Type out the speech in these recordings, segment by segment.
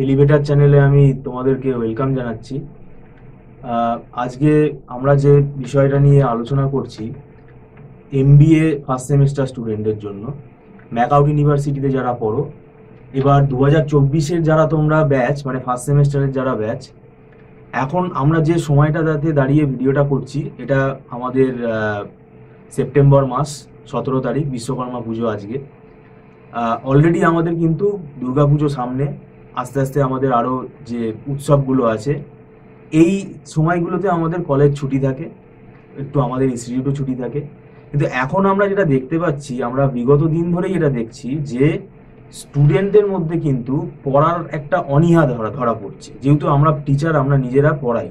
Elevator চ্যানেলে আমি তোমাদেরকে ওয়েলকাম জানাচ্ছি। আজকে আমরা যে বিষয়টা নিয়ে আলোচনা করছি, এমবিএ ফার্স্ট সেমিস্টার স্টুডেন্টদের জন্য ম্যাকআউট ইউনিভার্সিটিতে যারা পড়ো, এবার 2024-এর যারা তোমরা ব্যাচ, মানে ফার্স্ট সেমিস্টারের যারা ব্যাচ, এখন আমরা যে সময়টাতে দাঁড়িয়ে ভিডিওটা করছি, এটা আমাদের সেপ্টেম্বর মাস 17 তারিখ, বিশ্বকর্মা পুজো আজকে। অলরেডি আমাদের কিন্তু দুর্গাপুজো সামনে, আস্তে আস্তে আমাদের আরও যে উৎসবগুলো আছে, এই সময়গুলোতে আমাদের কলেজ ছুটি থাকে, একটু আমাদের ইনস্টিটিউটও ছুটি থাকে। কিন্তু এখন আমরা যেটা দেখতে পাচ্ছি, আমরা বিগত দিন ধরেই এটা দেখছি যে স্টুডেন্টদের মধ্যে কিন্তু পড়ার একটা অনীহা ধরা পড়ছে। যেহেতু আমরা টিচার, আমরা নিজেরা পড়াই,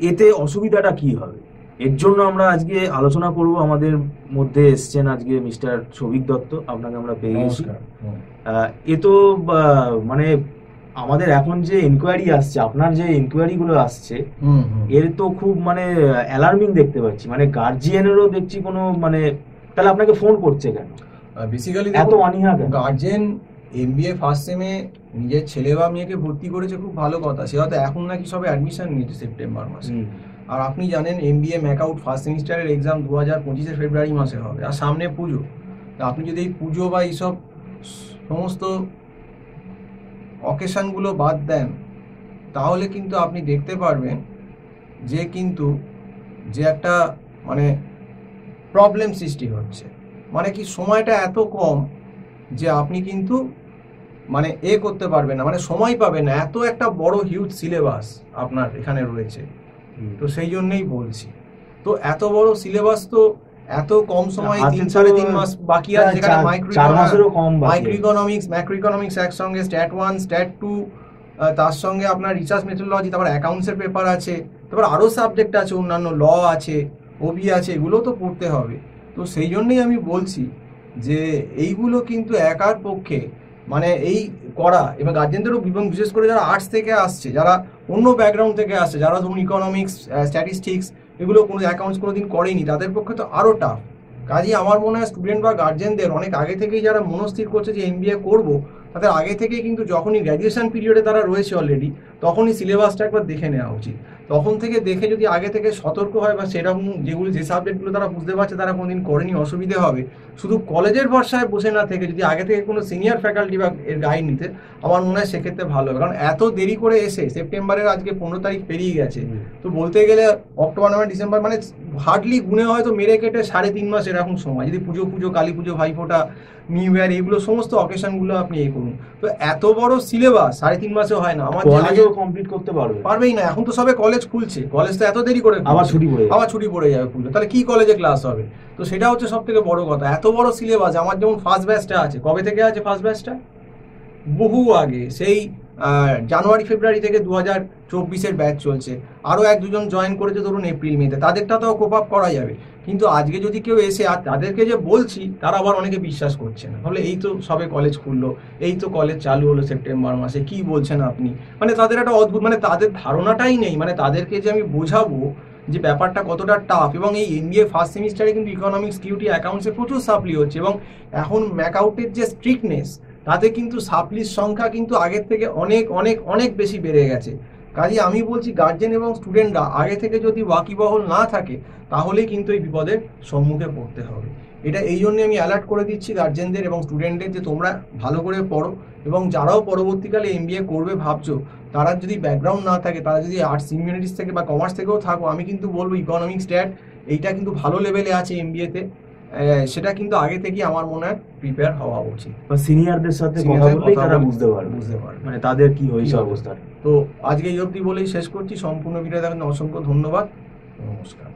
এতে অসুবিধাটা কি হবে, এর জন্য আমরা আজকে আলোচনা করব। আমাদের মধ্যে এসছেন আজকে মিস্টার সৌভিক দত্ত, আপনাকে আমরা পেয়ে গেছি। এ তো মানে আমাদের এখন যে ইনকোয়ারি আসছে, আপনার যে ইনকোয়ারিগুলো আসছে, এর তো খুব মানে অ্যালার্মিং দেখতে পাচ্ছি। মানে গার্জিয়ানেরও দেখছি কোনো মানে, তাহলে আপনাকে ফোন করছে কেন? বেসিক্যালি এত অনীহা কেন? গার্জেন এমবিএ ফার্স্ট সেমে নিজের ছেলে বা মেয়েকে ভর্তি করেছে, খুব ভালো কথা। সে হয়তো এখন নাকি সবে অ্যাডমিশন নিয়েছে সেপ্টেম্বর মাসে। আর আপনি জানেন এমবিএ ম্যাকআউট ফার্স্ট সেমিস্টারের এক্সাম 2025-এর ফেব্রুয়ারি মাসে হবে, আর সামনে পুজো। তা আপনি যদি এই পুজো বা এইসব সমস্ত অকেশনগুলো বাদ দেন, তাহলে কিন্তু আপনি দেখতে পারবেন যে কিন্তু যে একটা মানে প্রবলেম সৃষ্টি হচ্ছে। মানে কি, সময়টা এত কম যে আপনি কিন্তু মানে করতে পারবেন না, মানে সময় পাবেন না। এত একটা বড় হিউজ সিলেবাস আপনার এখানে রয়েছে, তো সেই জন্যই বলছি। তো এত বড় সিলেবাস, তো এত কম সময়, 3-3.5 মাস বাকি আছে, যেখানে ম্যাক্রো ইকোনমিক্স একসঙ্গে, স্ট্যাট 1, স্ট্যাট 2, তার সঙ্গে আপনার রিসার্চ মেথোডোলজি, তারপর অ্যাকাউন্টসের পেপার আছে, তারপর আরও সাবজেক্ট আছে, অন্যান্য ল আছে, ওবি আছে, এগুলো তো পড়তে হবে। তো সেই জন্যই আমি বলছি যে এইগুলো কিন্তু একার পক্ষে মানে এই করা, এবং গার্জেনদেরও, এবং বিশেষ করে যারা আর্টস থেকে আসছে, যারা অন্য ব্যাকগ্রাউন্ড থেকে আসছে, যারা ধরুন ইকোনমিক্স, স্ট্যাটিস্টিক্স, এগুলো কোনো অ্যাকাউন্টস কোনোদিন করেনি, তাদের পক্ষে তো আরও টাফ। কাজেই আমার মনে হয় স্টুডেন্ট বা গার্জেনদের অনেক আগে থেকেই, যারা মনস্থির করছে যে এমবিএ করবো, তাদের আগে থেকেই কিন্তু যখনই গ্র্যাজুয়েশন পিরিয়ডে তারা রয়েছে অলরেডি, তখনই সিলেবাসটা একবার দেখে নেওয়া উচিত। তখন থেকে দেখে যদি আগে থেকে সতর্ক হয়, বা সেরকম যে সাবজেক্টগুলো তারা বুঝতে পারছে তারা কোনোদিন করেনি, অসুবিধে হবে, শুধু কলেজের ভরসায় বসে না থেকে যদি আগে থেকে কোনো সিনিয়র ফ্যাকাল্টি বা এর গাইড নিতে, আমার মনে হয় সেক্ষেত্রে ভালো হবে। কারণ এত দেরি করে এসে সেপ্টেম্বরের আজকে 15 তারিখ পেরিয়ে গেছে, তো বলতে গেলে অক্টোবর, নভেম্বর, ডিসেম্বর, মানে হার্ডলি গুনে হয়তো মেরে কেটে 3.5 মাস এরকম সময়। যদি পুজো, কালী পুজো, ভাইফোঁটা, নিউ ইয়ার, এইগুলো সমস্ত অকেশনগুলো আপনি করুন, তো এত বড় সিলেবাস 3.5 মাসে হয় না। আমার কলেজও কমপ্লিট করতে পারবেই না, এখন তো সবে কলেজ খুলছে, কলেজ তো এত দেরি করে আবার ছুটি পড়ে যাবে খুললে, তাহলে কি কলেজে ক্লাস হবে? তো সেটা হচ্ছে সব থেকে বড় কথা, এত বড় সিলেবাস। আমার যেমন ফার্স্ট ব্যাচটা আছে, কবে থেকে আছে ফার্স্ট ব্যাচটা? বহু আগে, সেই জানুয়ারি ফেব্রুয়ারি থেকে 2024-এর ব্যাচ চলছে। আরও 1-2 জন জয়েন করেছে ধরুন এপ্রিল মেতে, তাদেরটা তো কোপ আপ করা যাবে। কিন্তু আজকে যদি কেউ এসে, আর তাদেরকে যে বলছি তারা আবার অনেকে বিশ্বাস করছে না, তাহলে এই তো সবে কলেজ খুললো, এই তো কলেজ চালু হলো সেপ্টেম্বর মাসে, কি বলছেন আপনি? মানে তাদের একটা অদ্ভুত, মানে তাদের ধারণাটাই নেই, মানে তাদেরকে যে আমি বোঝাবো যে ব্যাপারটা কতটা টাফ। এবং এই এমবিএ ফার্স্ট সেমিস্টারে কিন্তু ইকোনমিক্স, কিউটি, অ্যাকাউন্টসে প্রচুর সাপ্লি হচ্ছে, এবং এখন ম্যাকআউটের যে স্ট্রিক্টনেস, তাতে কিন্তু সাপ্লির সংখ্যা কিন্তু আগের থেকে অনেক অনেক অনেক বেশি বেড়ে গেছে। কাজে আমি বলছি, গার্জেন এবং স্টুডেন্টরা আগে থেকে যদি ওয়াকিবহল না থাকে, তাহলেই কিন্তু এই বিপদের সম্মুখে পড়তে হবে। এটা এই জন্যে আমি অ্যালার্ট করে দিচ্ছি গার্জেনদের এবং স্টুডেন্টদের, যে তোমরা ভালো করে পড়ো, এবং যারাও পরবর্তীকালে এমবিএ করবে ভাবছো, তারা যদি ব্যাকগ্রাউন্ড না থাকে, তারা যদি আর্টস, হিউম্যানিটিস থেকে বা কমার্স থেকেও থাকো, আমি কিন্তু বলবো ইকোনমিক্স, স্ট্যাট, এইটা কিন্তু ভালো লেভেলে আছে এমবিএতে, সেটা কিন্তু আগে থেকেই আমার মনে হয় প্রিপেয়ার হওয়া উচিত। বা সিনিয়রদের সাথে কথা বললেই তারা বুঝতে পারবে মানে তাদের কি হয়েছে অবস্থা। তো আজকে এই অবধি বলেই শেষ করছি। সম্পূর্ণ ভিডিও দেখার জন্য অসংখ্য ধন্যবাদ। নমস্কার।